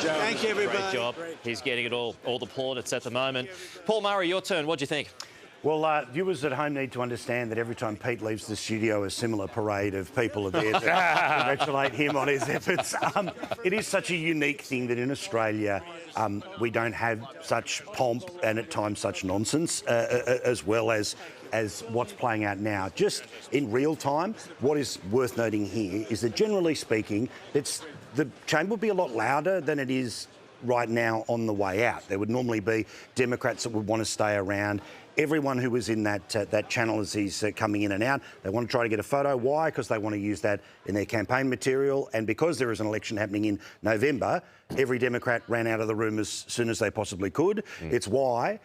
Thank you, everybody. Great job. He's getting it all the plaudits at the moment. Paul Murray, your turn. What do you think? Well, viewers at home need to understand that every time Pete leaves the studio, a similar parade of people are there to congratulate him on his efforts. It is such a unique thing that in Australia we don't have such pomp and at times such nonsense, as well as what's playing out now. Just in real time, what is worth noting here is that generally speaking, the chamber will be a lot louder than it is right now on the way out. There would normally be Democrats that would want to stay around. Everyone who was in that channel as he's coming in and out, they want to try to get a photo. Why? Because they want to use that in their campaign material. And because there is an election happening in November, every Democrat ran out of the room as soon as they possibly could. It's why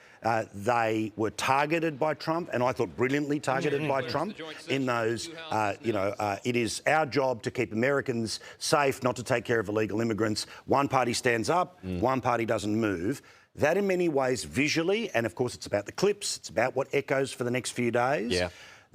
they were targeted by Trump, and I thought brilliantly targeted by Trump in those, it is our job to keep Americans safe, not to take care of illegal immigrants. One party stands up, one party doesn't move. That in many ways visually, and of course it's about the clips, it's about what echoes for the next few days,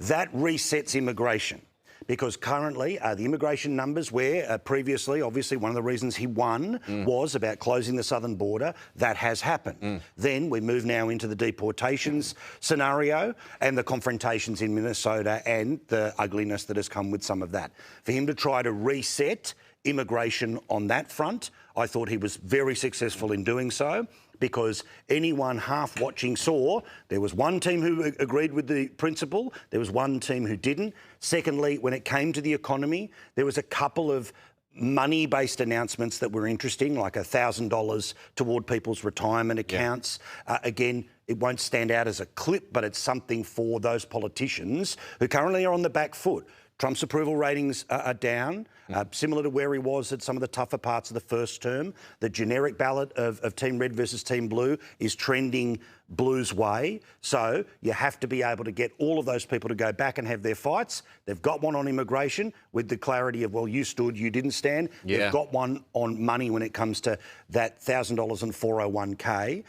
that resets immigration. Because currently the immigration numbers where previously, obviously one of the reasons he won was about closing the southern border, that has happened. Then we move now into the deportations scenario and the confrontations in Minnesota and the ugliness that has come with some of that. For him to try to reset immigration on that front, I thought he was very successful in doing so, because anyone half watching saw there was one team who agreed with the principle, there was one team who didn't. Secondly, when it came to the economy, there was a couple of money-based announcements that were interesting, like $1,000 toward people's retirement accounts. Again, it won't stand out as a clip, but it's something for those politicians who currently are on the back foot. Trump's approval ratings are down, similar to where he was at some of the tougher parts of the first term. The generic ballot of Team Red versus Team Blue is trending Blue's way. So you have to be able to get all of those people to go back and have their fights. They've got one on immigration with the clarity of, well, you stood, you didn't stand. They've got one on money when it comes to that $1,000 and 401k.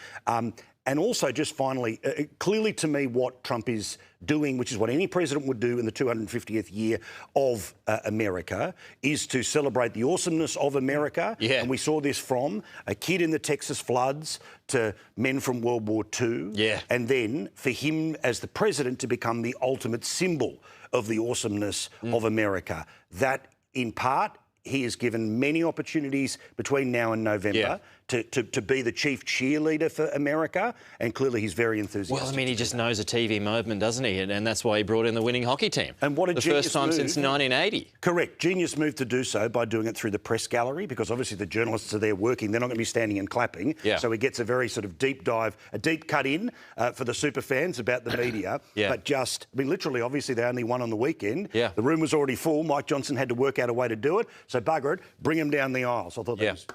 And also, just finally, clearly to me what Trump is doing, which is what any president would do in the 250th year of America, is to celebrate the awesomeness of America. And we saw this from a kid in the Texas floods to men from World War II. And then for him as the president to become the ultimate symbol of the awesomeness of America. That, in part, he is given many opportunities between now and November to be the chief cheerleader for America, and clearly he's very enthusiastic. Well, I mean, he just knows a TV moment, doesn't he? And that's why he brought in the winning hockey team. And what a the first time since 1980. Correct. Genius move to do so by doing it through the press gallery, because obviously the journalists are there working. They're not going to be standing and clapping. So he gets a very sort of deep dive, a deep cut in for the super fans about the media. But just, I mean, literally, obviously they only won on the weekend. The room was already full. Mike Johnson had to work out a way to do it. So bugger it, bring him down the aisle. So I thought that was...